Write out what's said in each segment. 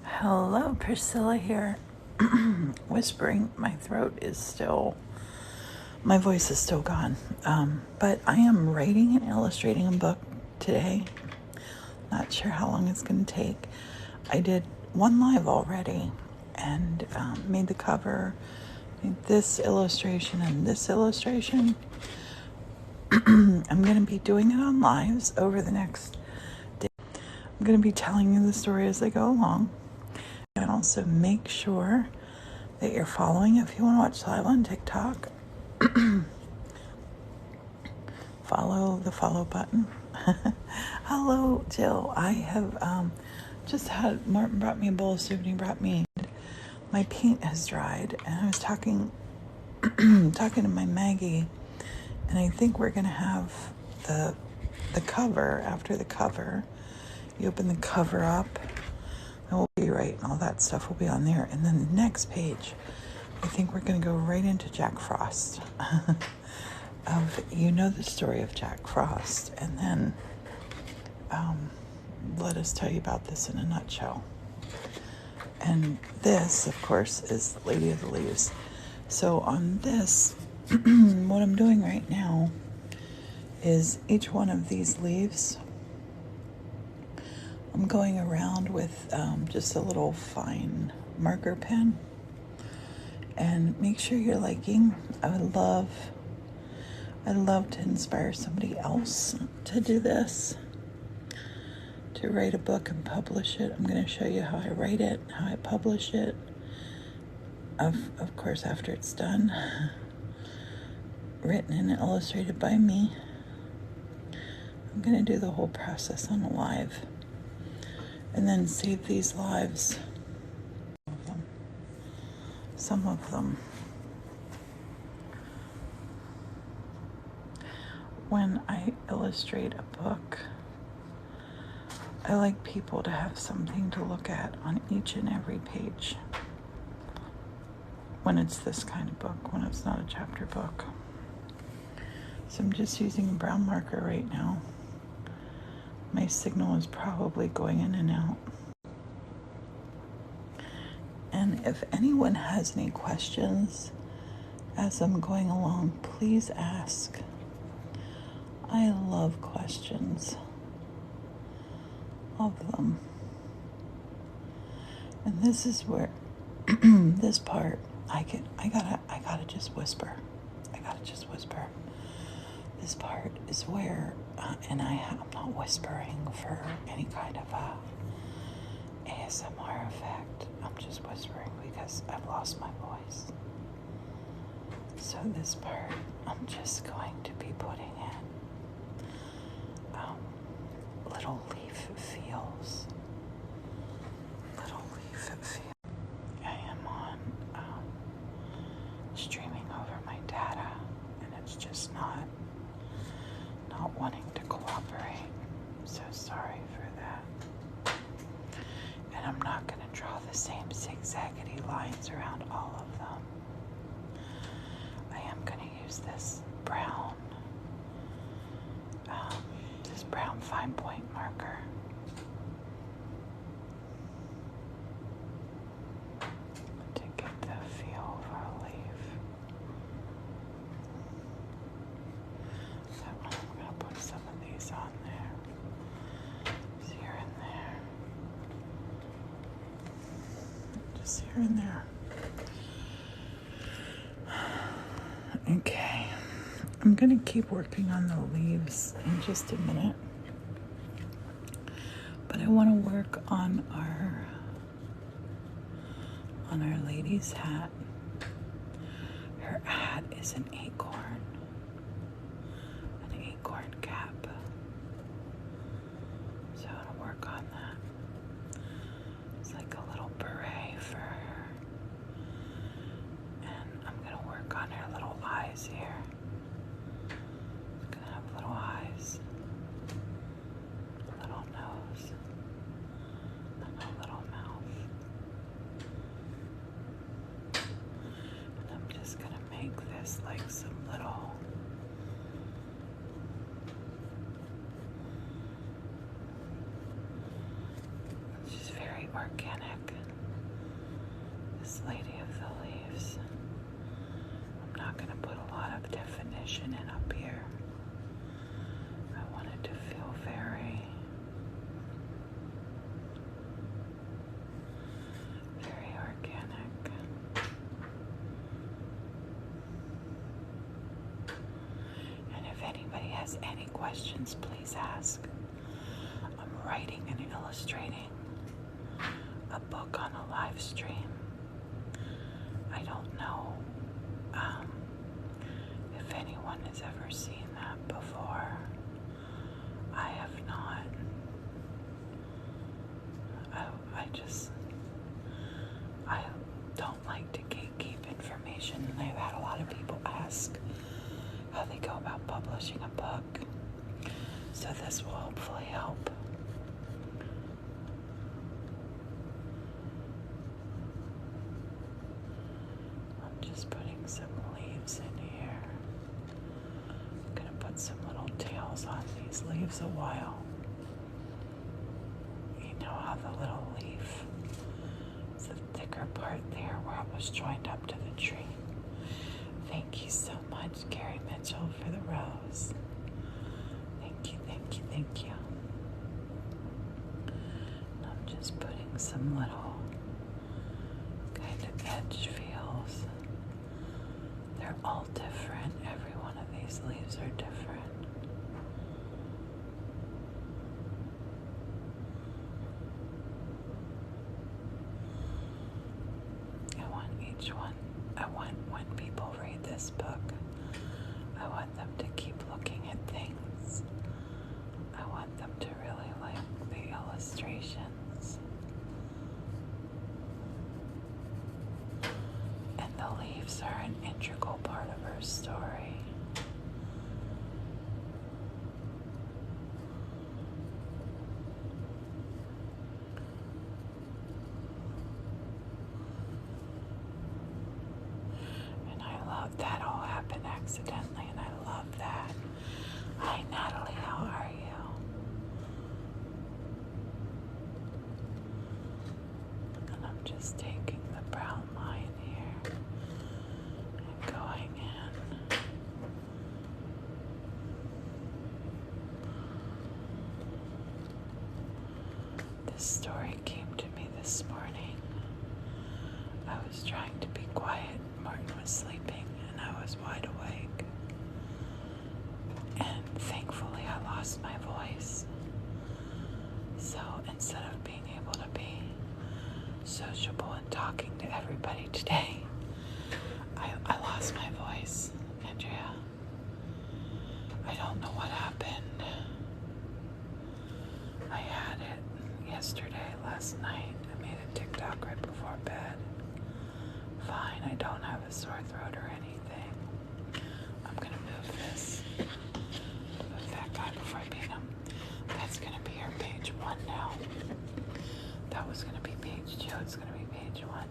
Hello, Priscilla here. Whispering, my voice is still gone. But I am writing and illustrating a book today. Not sure how long it's going to take. I did one live already and made the cover, made this illustration and this illustration. I'm going to be doing it on lives over the next day. I'm going to be telling you the story as I go along. And also make sure that you're following. If you want to watch live on TikTok, follow the follow button. Hello, Jill. I have just had Martin brought me a bowl of soup and he brought me my paint has dried, and I was talking to my Maggie, and I think we're gonna have the cover. After the cover, you open the cover up, and we'll be right, and all that stuff will be on there. And then the next page, I think we're going to go right into Jack Frost. The story of Jack Frost, and then let us tell you about this in a nutshell. And this, of course, is Lady of the Leaves. So on this, what I'm doing right now is each one of these leaves, I'm going around with just a little fine marker pen. And make sure you're liking. I'd love to inspire somebody else to do this, to write a book and publish it. I'm going to show you how I write it, how I publish it, of course after it's done, written and illustrated by me. I'm going to do the whole process on a live, and then save these lives, some of them. When I illustrate a book, I like people to have something to look at on each and every page. When it's this kind of book, when it's not a chapter book. So I'm just using a brown marker right now. My signal is probably going in and out. And if anyone has any questions as I'm going along, please ask. I love questions. Love them. And this is where this part I gotta just whisper. This part is where I'm not whispering for any kind of ASMR effect. I'm just whispering because I've lost my voice. So this part, I'm just going to be putting in little leaf feels. I am on streaming over my data, and it's just not wanting to cooperate. So sorry for that. And I'm not going to draw the same zigzaggedy lines around all of them. I am going to use this brown fine point marker to get the feel of our leaf. So I'm going to put some of these on there. Just here and there. Just here and there. Okay. I'm going to keep working on the leaves in just a minute. But I want to work on our lady's hat. Her hat is an acorn cap. So I want to work on that. It's like a little beret for her. And I'm going to work on her little eyes here. It's going to have little eyes, a little nose, and a little mouth. And I'm just going to make this like some little it's just very organic. leaves. I'm not going to put a lot of definition in up here. I want it to feel very, very organic. And if anybody has any questions, please ask. I'm writing and illustrating a book on a live stream. I don't know if anyone has ever seen that before. I have not. I don't like to gatekeep information, and I've had a lot of people ask how they go about publishing a book. So this will hopefully help. I'm just putting some leaves in here. I'm going to put some little tails on these leaves a while. You know how the little leaf, it's the thicker part there where it was joined up to the tree. Thank you so much, Gary Mitchell, for the rose. Thank you, thank you, thank you. And I'm just putting some little kind of edge feels. They're all different. Every one of these leaves are different. I want when people read this book, I want them to keep looking at things. I want them to really like the illustrations. And the leaves are an integral part of her story. That all happened accidentally, and I love that. Hi, Natalie, how are you? And I'm just taking the brown line here and going in. This story came to me this morning. I was trying to be quiet. Martin was sleeping. I was wide awake, and thankfully I lost my voice. So instead of being able to be sociable and talking to everybody today, I lost my voice, Andrea. I don't know what happened. I had it yesterday, last night. I made a TikTok right before bed. Fine, I don't have a sore throat or anything. I'm gonna move this. Move that guy before I beat him. That's gonna be our page 1 now. That was gonna be page 2. It's gonna be page 1.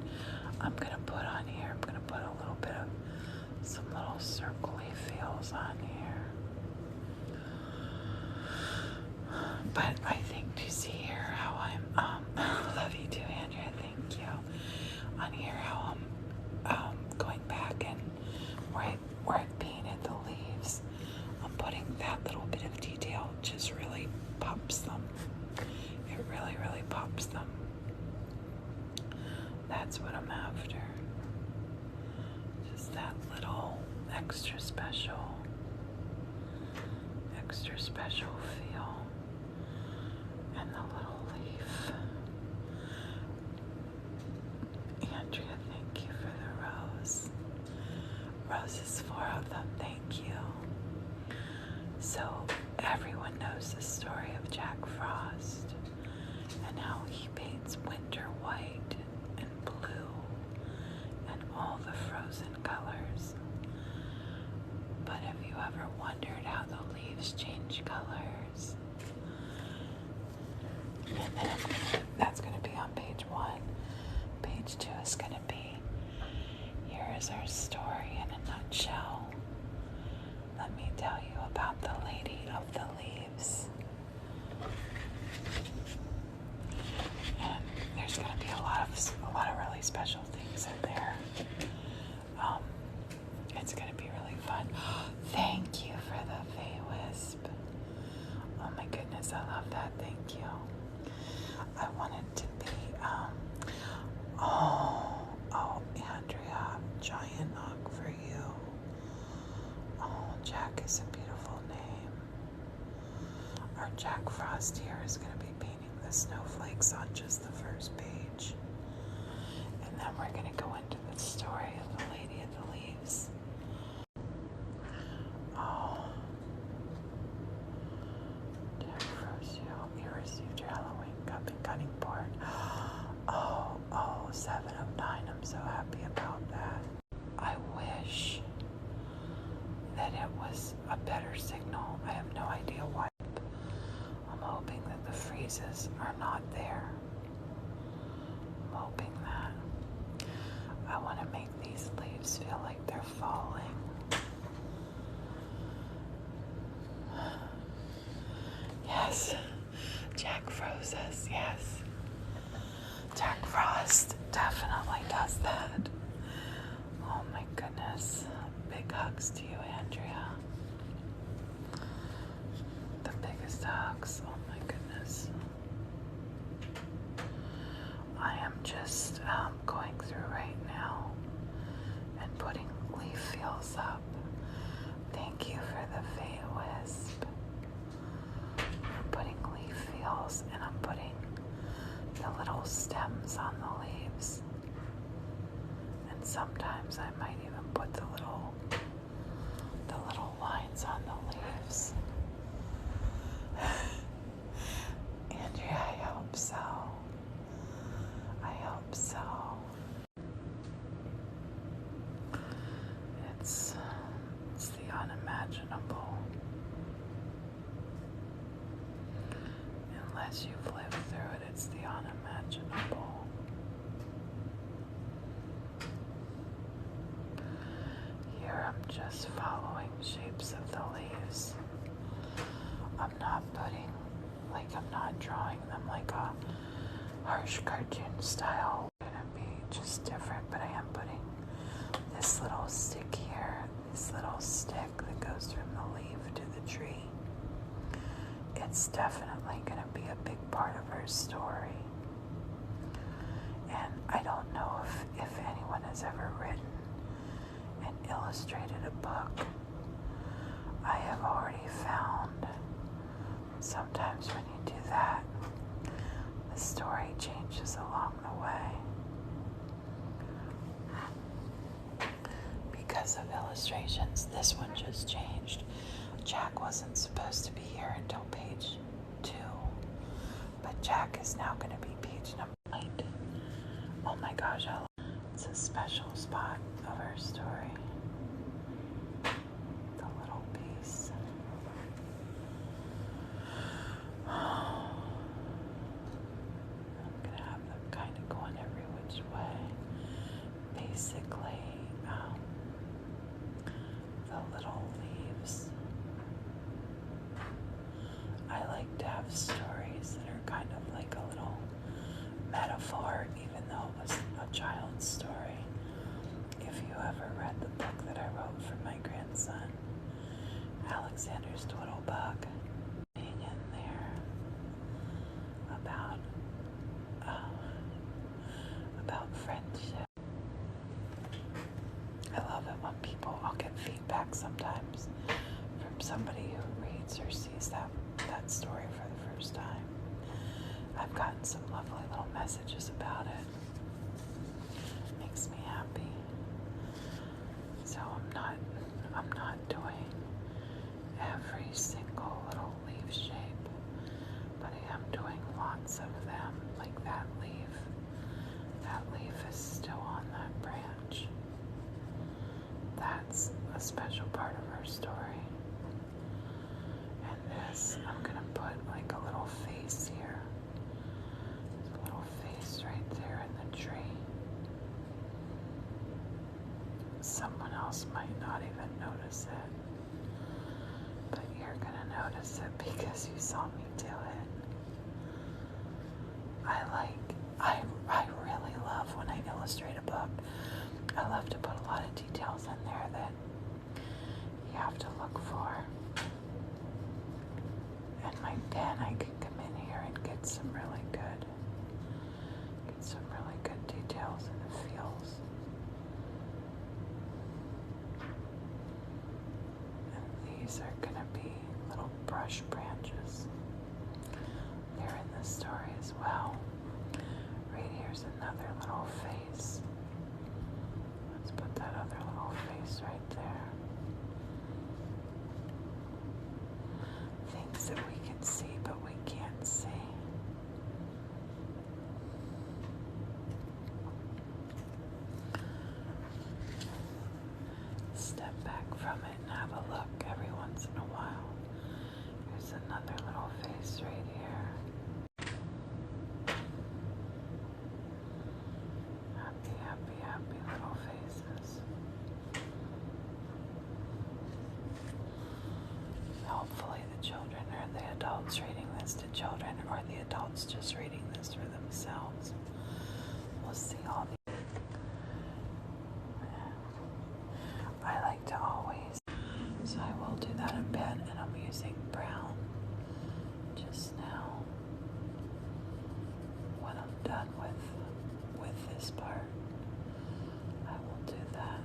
I'm gonna put on here. I'm gonna put a little bit of some little circly feels on here. But I think to see here how I'm love you too, Andrea. Thank you. On here how I'm going back and where I painted the leaves, I'm putting that little bit of detail, just really pops them. It really, really pops them. That's what I'm after. Just that little extra special feel. And the little leaf. Andrea, thank you for the rose. Roses, 4 of them, thank you. So everyone knows the story of Jack Frost and how he paints winter white and blue and all the frozen colors. But have you ever wondered how the leaves change colors? And then that's going to be on page 1. Page 2 is going to be, here is our story in a nutshell. Let me tell you about the Lady of the Leaves. And there's going to be a lot of really special things in there. Nice, I love that. Thank you. I want it to be, Andrea, giant hug for you. Oh, Jack is a beautiful name. Our Jack Frost here is going to be painting the snowflakes on just the first page. And then we're going to go into the story of the Lady of the Leaves. Oh. Jack Frost, you received your Halloween cup and cutting board. Oh, 7 of 9. I'm so happy about that. I wish that it was a better signal. I have no idea why. I'm hoping that the freezes are not there. I'm hoping that. I want to make these leaves feel like they're falling. Yes, Jack Frost says yes. Jack Frost definitely does that. Oh my goodness. Big hugs to you, Andrea. The biggest hugs. Oh my goodness. I am just going through right now and putting leaf feels up. Thank you for the Fate Wisp. I'm putting leaf feels, and I'm putting the little stems on the leaves. And sometimes I might even put the little lines on the leaves. Andrea, I hope so. I hope so. It's the unimaginable. Unless you've lived through it, it's the unimaginable. Here I'm just following shapes of the leaves. I'm not drawing them like a harsh cartoon style. It's gonna be just different, but I am putting this little stick here, this little stick that goes from the leaf to the tree. It's definitely going to be a big part of her story. And I don't know if anyone has ever written and illustrated a book. I have already found sometimes when you do that, the story changes along the way. Because of illustrations, this one just changed. Jack wasn't supposed to be here until page 2, but Jack is now going to be page number 8. Oh my gosh, it's a special spot of our story. The little piece. I'm going to have them kind of going every which way. Basically, the little leaves. I like to have stories that are kind of like a little metaphor, even though it was a child's story. If you ever read the book that I wrote for my grandson, Alexander's Twiddlebug, being in there about friendship. I love it when I'll get feedback sometimes from somebody who reads or sees that story for the first time. I've gotten some lovely little messages about it. Makes me happy. So I'm not doing every single little leaf shape, but I am doing lots of them, like that leaf. That leaf is still on that branch. That's a special part of our story. And this, I'm gonna put like a little face here. There's a little face right there in the tree. Someone else might not even notice it, but you're gonna notice it because you saw me do it. I really love when I illustrate a book. I love to put a lot of details in there that you have to look for. And my pen, I paintbrush branches. They're in this story as well. Right here's another little face. Let's put that other little face right there. Things that we can see but we can't see. Step back from it and have a look every once in a while. Here's another little face right here. Happy, happy, happy little faces. Hopefully the children or the adults reading this to children, or the adults just reading this for themselves. We'll see all the... I like to always, so I will do that in bed, and I'm using brown just now when I'm done with this part. I will do that.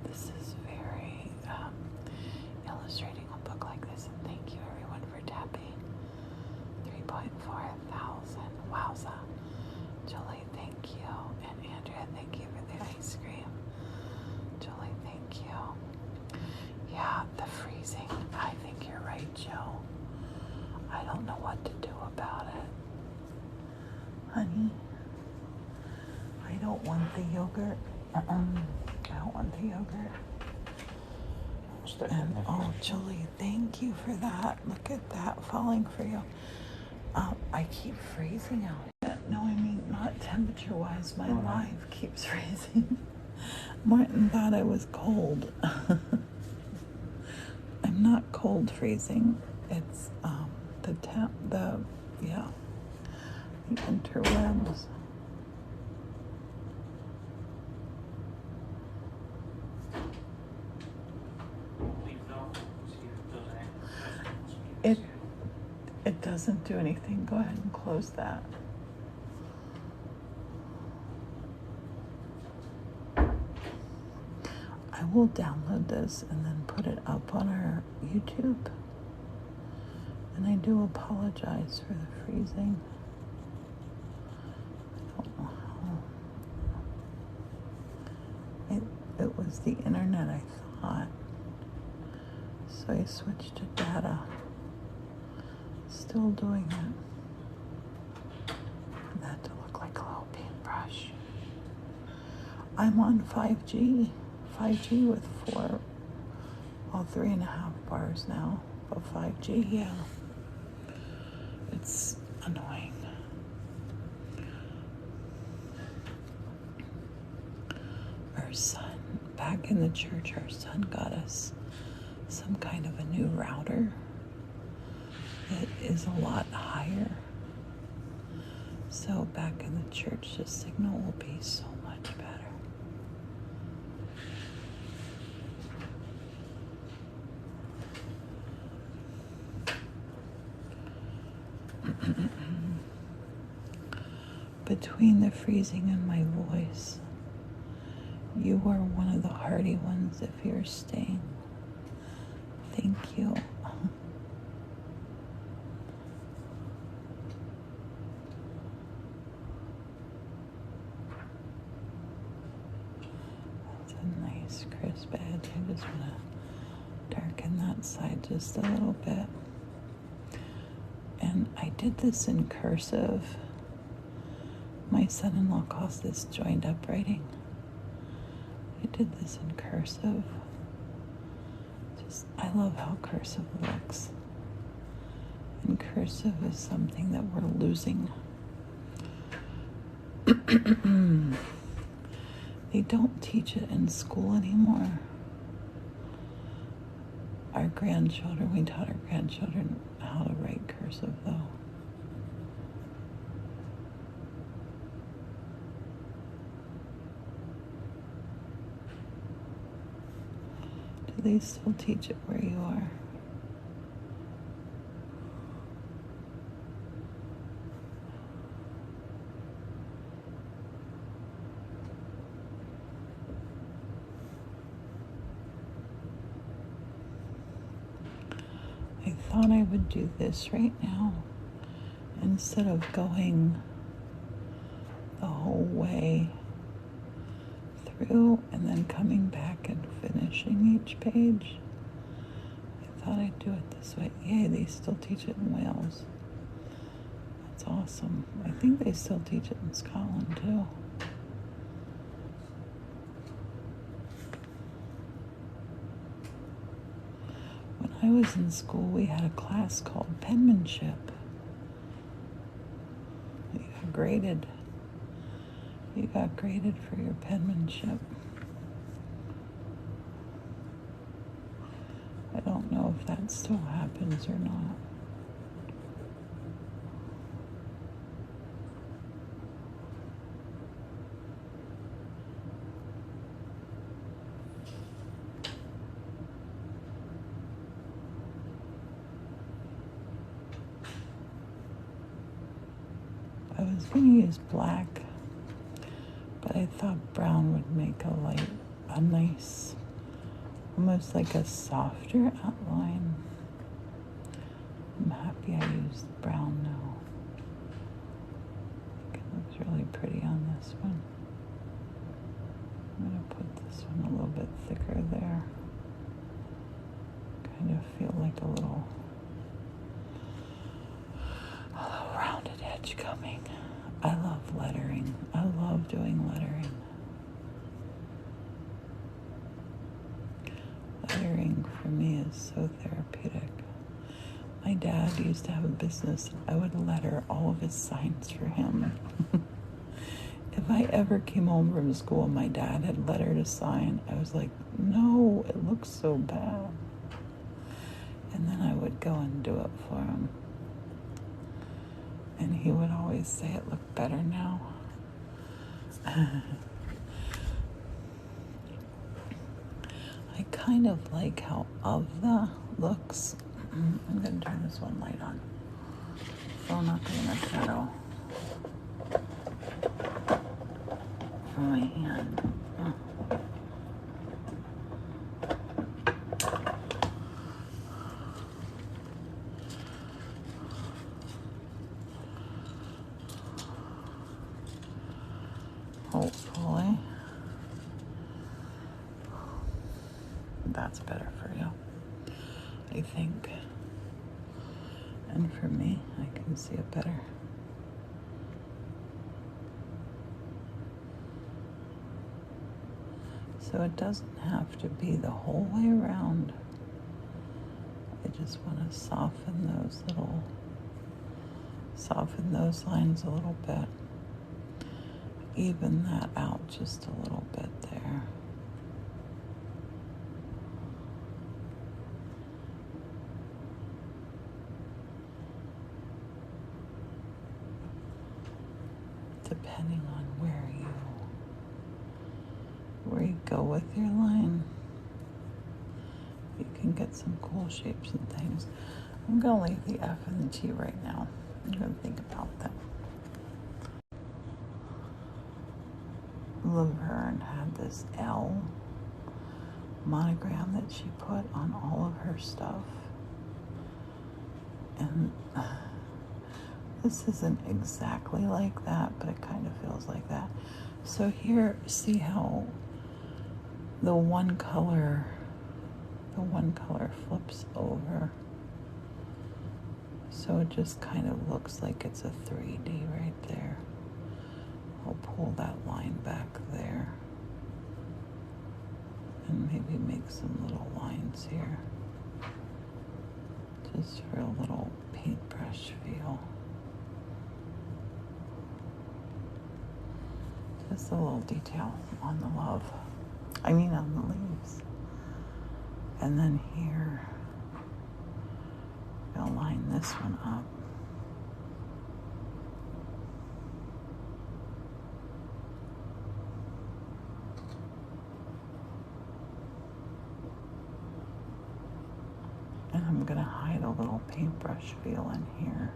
This is very illustrating a book like this, and thank you everyone for tapping. 3.4 thousand. Wowza. Julie, thank you. And Andrea, thank you for the ice cream. Julie, thank you. Yeah, the freezing. I think you're right, Joe. I don't know what to do about it. Honey, I don't want the yogurt. I don't want the yogurt. And oh, Julie, thank you for that. Look at that falling for you. I keep freezing out. No, I mean not temperature-wise. My life keeps freezing. Martin thought I was cold. I'm not cold freezing. It's the interwebs. It doesn't do anything. Go ahead and close that. I will download this and then put it up on our YouTube. And I do apologize for the freezing. I don't know how. It was the internet, I thought. So I switched to data. Still doing it. And that to look like a little paintbrush. I'm on 5G. 5G with 3.5 bars now. But 5G, yeah. It's annoying. Our son, back in the church, our son got us some kind of a new router that is a lot higher. So back in the church, the signal will be so much better. Between the freezing and my voice, you are one of the hardy ones if you're staying. Thank you. That's a nice crisp edge. I just want to darken that side just a little bit. And I did this in cursive. My son-in-law calls this joined up writing. I did this in cursive. I love how cursive looks. And cursive is something that we're losing. They don't teach it in school anymore. Our grandchildren, we taught our grandchildren how to write cursive though. Do they still teach it where you are? thought I would do this right now instead of going the whole way through and then coming back and finishing each page. I thought I'd do it this way. Yay, they still teach it in Wales. That's awesome. I think they still teach it in Scotland too. When I was in school, we had a class called penmanship. You got graded. You got graded for your penmanship. I don't know if that still happens or not. I was going to use black, but I thought brown would make a nice, almost like a softer outline. I'm happy I used brown now. I think it looks really pretty on this one. I'm going to put this one a little bit thicker there. Kind of feel like a little rounded edge coming. I love lettering. I love doing lettering. Lettering for me is so therapeutic. My dad used to have a business. I would letter all of his signs for him. If I ever came home from school and my dad had lettered a sign, I was like, no, it looks so bad. And then I would go and do it for him. And he would always say it looked better now. I kind of like how Avda looks. I'm going to turn this one light on. So I'm not getting a shadow from my hand. Hopefully that's better for you, I think. And for me, I can see it better. So it doesn't have to be the whole way around. I just want to soften those lines a little bit. Even that out just a little bit there. Depending on where you go with your line, you can get some cool shapes and things. I'm gonna leave the F and the T right now. I'm gonna think about that. Laverne had this L monogram that she put on all of her stuff. And this isn't exactly like that, but it kind of feels like that. So here, see how the one color flips over. So it just kind of looks like it's a 3D right there. I'll pull that line back there and maybe make some little lines here just for a little paintbrush feel. Just a little detail on the on the leaves. And then here, I'll line this one up. And I'm going to hide a little paintbrush feel in here.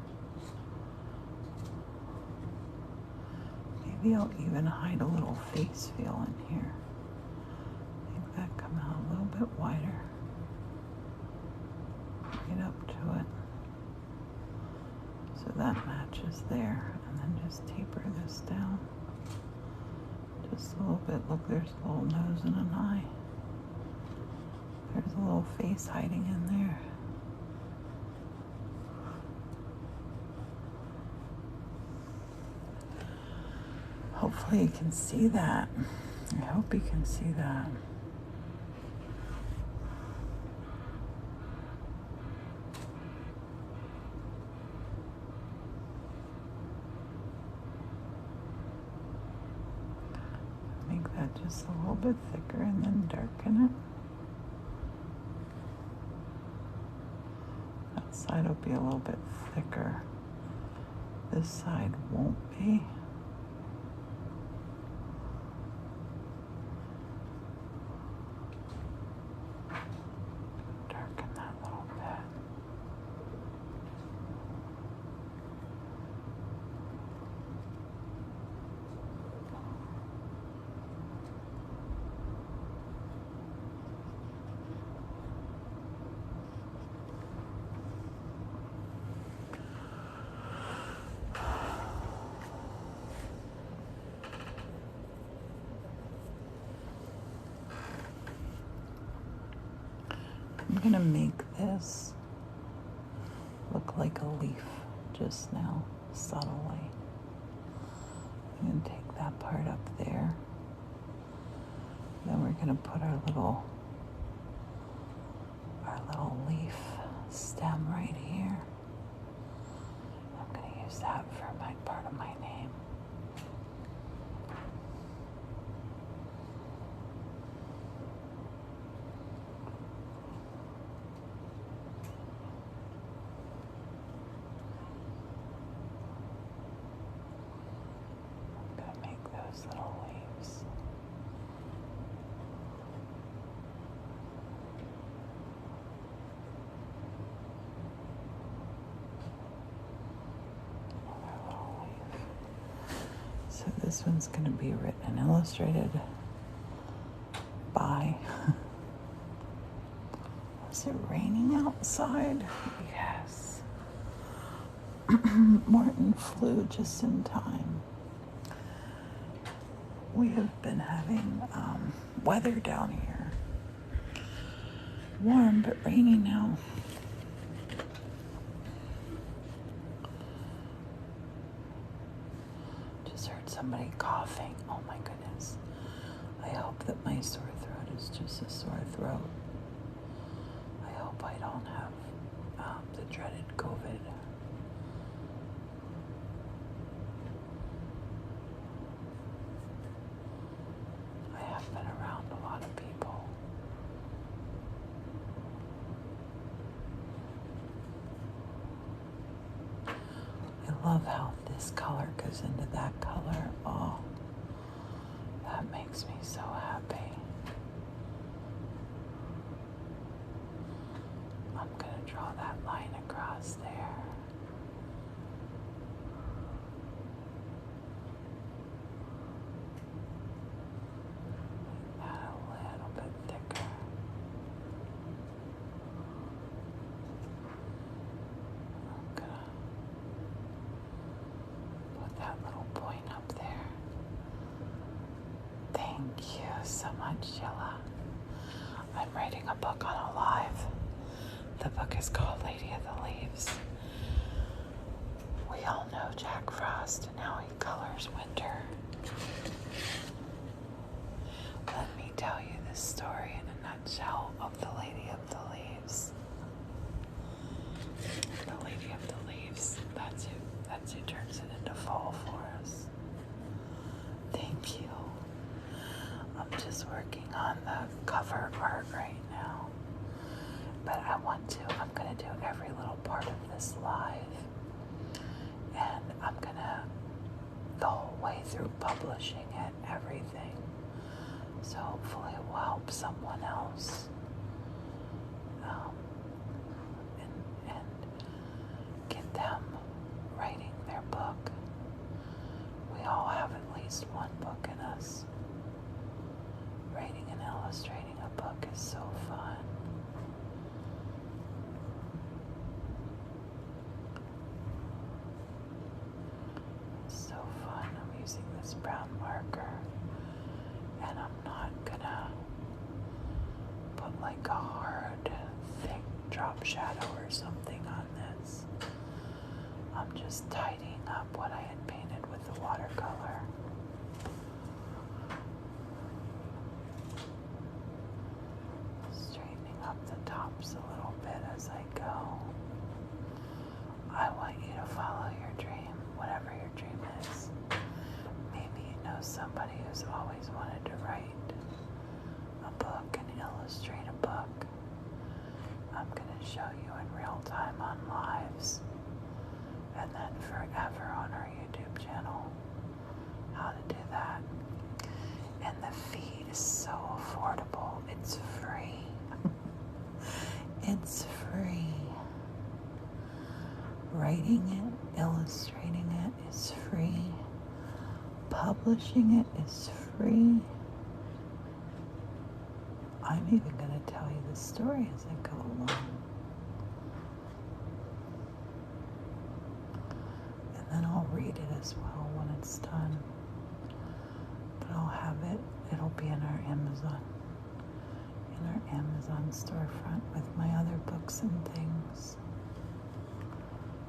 Maybe I'll even hide a little face feel in here. Make that come out a little bit wider. right up to it. So that matches there. And then just taper this down. Just a little bit. Look, there's a little nose and an eye. There's a little face hiding in there. Hopefully you can see that. I hope you can see that. Make that just a little bit thicker and then darken it. That side will be a little bit thicker. This side won't be. Darken that little bit. I'm gonna make this look like a leaf just now, subtly. I'm gonna take that part up there. Then we're gonna put our little leaf stem right here. I'm gonna use that for my part of my name. Little leaves. Another little leaf. So this one's going to be written and illustrated by. Is it raining outside? Yes. Morton flew just in time. We have been having weather down here. Warm but rainy now. Just heard somebody coughing. Oh my goodness. I hope that my sore throat is just a sore throat. I hope I don't have the dreaded COVID. Been around a lot of people. I love how this color goes into that color. Oh, that makes me so happy. I'm gonna draw that line across there. Thank you so much, Yella. I'm writing a book on a live. The book is called Lady of the Leaves. We all know Jack Frost and how he colors winter. Let me tell you this story in a nutshell of the Lady of the Leaves. The Lady of the Leaves. That's who turns it into fall for us. Thank you. I'm just working on the cover art right now. But I'm gonna do every little part of this live. And I'm gonna, the whole way through publishing it, everything. So hopefully it will help someone else. And get them writing their book. We all have at least one book in us. Writing and illustrating a book is so fun. shadow or something on this. I'm just tidying up what I had painted with the watercolor. Straightening up the tops a little bit as I go. I want you to follow your dream, whatever your dream is. Maybe you know somebody who's always wanted to write a book and illustrate a book. I'm going to show you in real time on lives and then forever on our YouTube channel how to do that. And the fee is so affordable. It's free. It's free. Writing it, illustrating it is free. Publishing it is free. I'm even going to tell you the story as I go along. And then I'll read it as well when it's done. But I'll have it, it'll be in our Amazon storefront with my other books and things.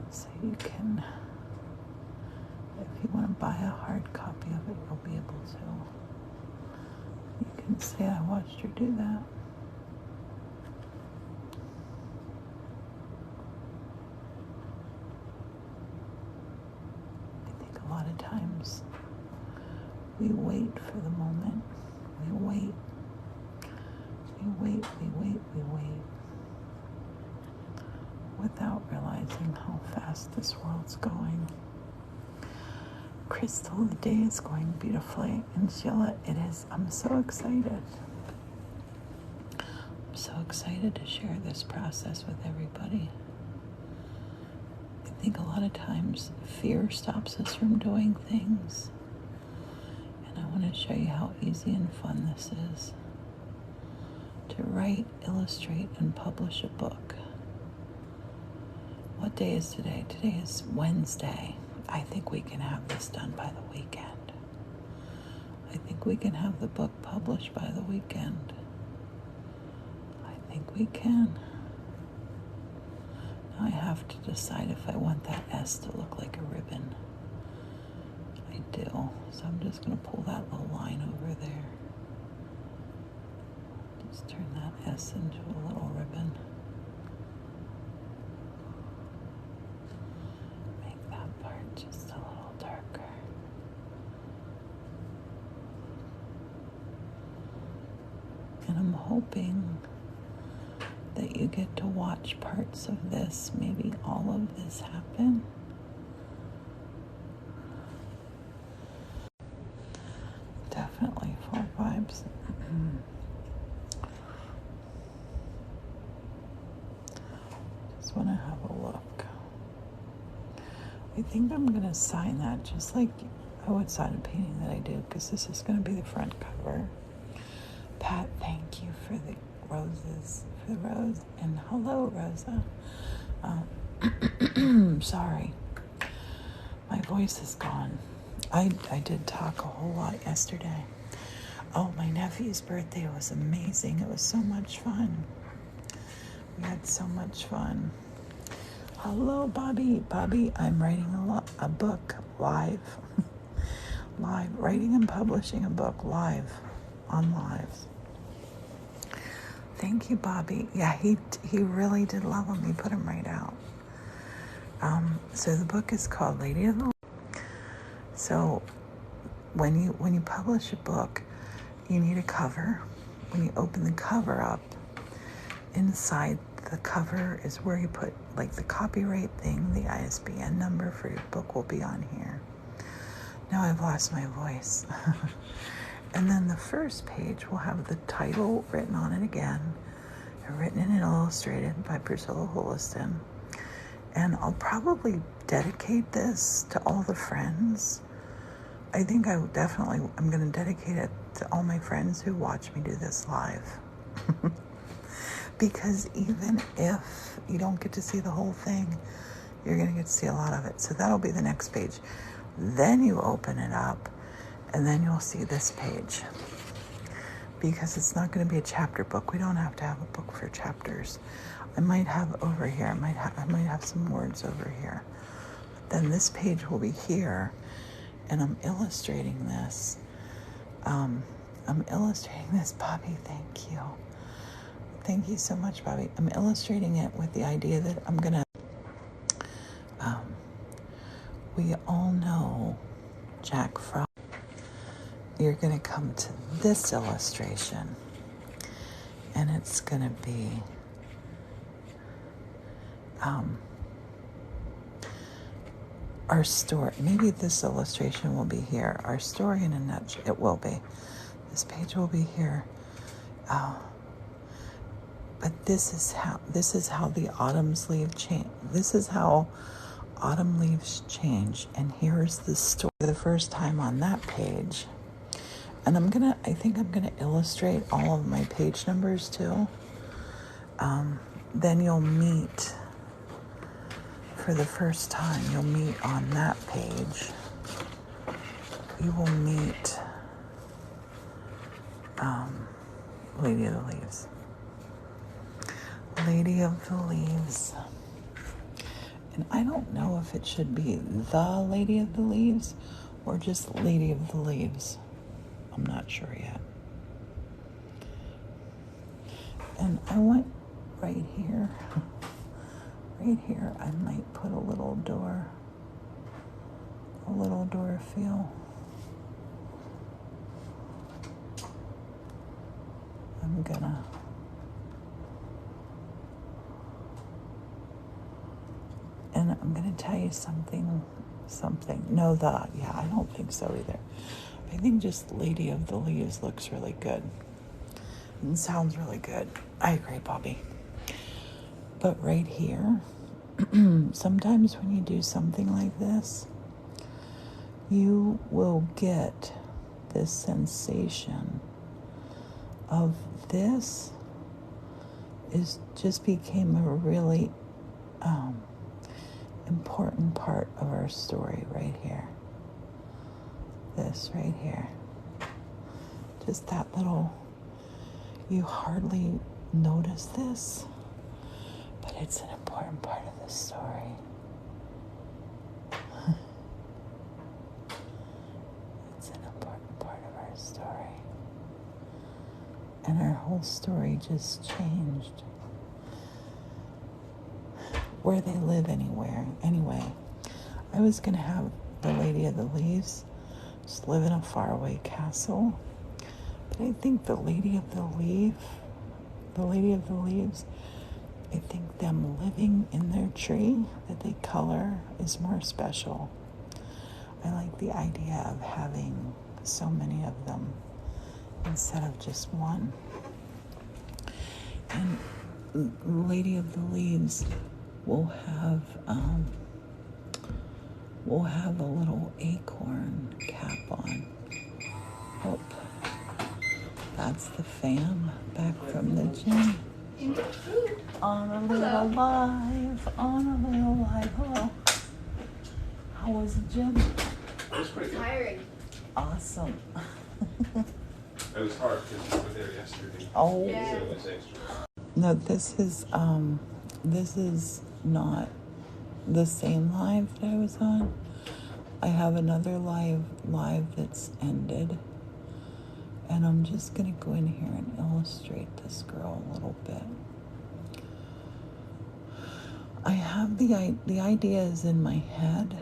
So you can, if you want to buy a hard copy of it, you'll be able to. You can say, I watched her do that. I think a lot of times we wait for the moment. We wait. Without realizing how fast this world's going. Crystal, the day is going beautifully. And Sheila, it is. I'm so excited. I'm so excited to share this process with everybody. I think a lot of times fear stops us from doing things. And I want to show you how easy and fun this is to write, illustrate, and publish a book. What day is today? Today is Wednesday. I think we can have this done by the weekend. I think we can have the book published by the weekend. I think we can. Now I have to decide if I want that S to look like a ribbon. I do. So I'm just going to pull that little line over there. Just turn that S into a little ribbon. Make that part just a little darker. And I'm hoping that you get to watch parts of this, maybe all of this happen. Definitely full vibes. Just want to have a look. I think I'm going to sign that just like I would sign a painting that I do, because this is going to be the front cover. Pat, thank you for the roses, for the rose. And hello, Rosa. Sorry. My voice is gone. I did talk a whole lot yesterday. Oh, my nephew's birthday was amazing. It was so much fun. We had so much fun. Hello, Bobby. Bobby, I'm writing a book live. Live. Writing and publishing a book live on Lives. Thank you, Bobby. Yeah, he really did love him. He put him right out. So the book is called Lady of the... So when you publish a book, you need a cover. When you open the cover up, inside the cover is where you put like the copyright thing, the ISBN number for your book will be on here. Now I've lost my voice. And then the first page will have the title written on it again, written and illustrated by Priscilla Holiston. And I'll probably dedicate this to all the friends. I think I'm going to dedicate it to all my friends who watch me do this live. Because even if you don't get to see the whole thing, you're going to get to see a lot of it. So that'll be the next page. Then you open it up, and then you'll see this page. Because it's not going to be a chapter book. We don't have to have a book for chapters. I might have over here. I might have some words over here. But then this page will be here, and I'm illustrating this. I'm illustrating this, Bobby. Thank you. Thank you so much, Bobby. I'm illustrating it with the idea that I'm gonna. We all know Jack Frost. You're gonna come to this illustration, and it's gonna be. Our story, maybe this illustration will be here. Our story in a nutshell, it will be. This page will be here. But this is how the autumn's leaf change. This is how autumn leaves change. And here's the story the first time on that page. And I think I'm gonna illustrate all of my page numbers too. Then you'll meet. For the first time, you'll meet on that page. You will meet Lady of the Leaves. Lady of the Leaves. And I don't know if it should be the Lady of the Leaves or just Lady of the Leaves. I'm not sure yet. And I want right here. Right here, I might put a little door feel. I'm gonna tell you something. No, yeah, I don't think so either. I think just Lady of the Leaves looks really good and sounds really good. I agree, Bobby. But right here, sometimes when you do something like this, you will get this sensation of this just became a really important part of our story right here. This right here. Just that little, you hardly notice this, but it's an important part of the story. It's an important part of our story. And our whole story just changed. Where they live anyway. I was going to have the Lady of the Leaves just live in a faraway castle. But I think the Lady of the Leaves, I think them living in their tree that they color is more special. I like the idea of having so many of them instead of just one. And Lady of the Leaves will have a little acorn cap on. Oh, that's the fam back from the gym. On a little live. Hello. How was the gym? It was pretty good. Tiring. Awesome. It was hard because we were there yesterday. Oh. Yeah. So it was extra. No, this is not the same live that I was on. I have another live that's ended. And I'm just going to go in here and illustrate this girl a little bit. I have the ideas in my head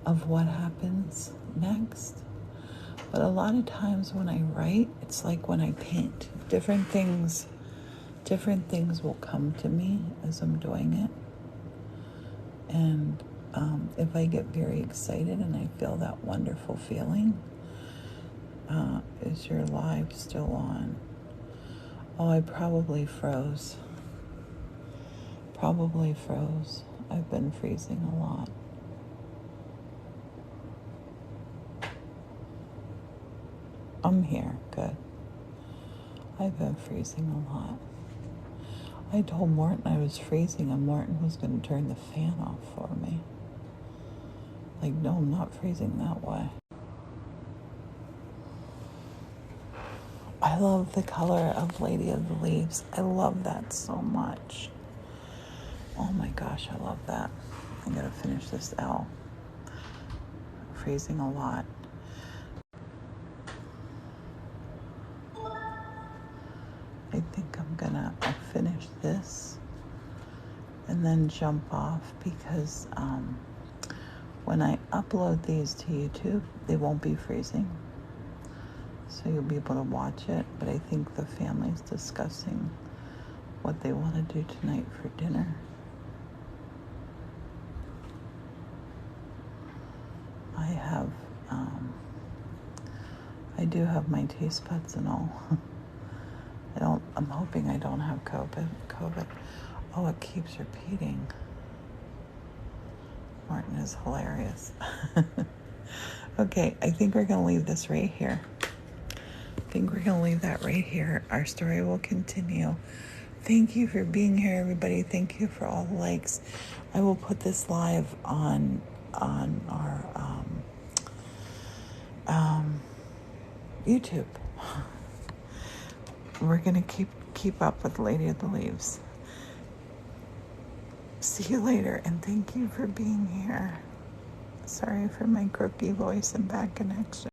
of what happens next. But a lot of times when I write, it's like when I paint. Different things will come to me as I'm doing it. And if I get very excited and I feel that wonderful feeling, is your live still on? Oh, I probably froze. I've been freezing a lot. I'm here. Good. I've been freezing a lot. I told Morton I was freezing and Morton was going to turn the fan off for me. Like, no, I'm not freezing that way. I love the color of Lady of the Leaves. I love that so much. Oh my gosh, I love that. I gotta finish this L. Freezing a lot. I think I'll finish this and then jump off because when I upload these to YouTube, they won't be freezing. So you'll be able to watch it. But I think the family's discussing what they want to do tonight for dinner. I do have my taste buds and all. I'm hoping I don't have COVID. Oh, it keeps repeating. Martin is hilarious. Okay, I think we're going to leave this right here. I think we're going to leave that right here. Our story will continue. Thank you for being here, everybody. Thank you for all the likes. I will put this live on our YouTube. We're going to keep up with Lady of the Leaves. See you later, and thank you for being here. Sorry for my croaky voice and bad connection.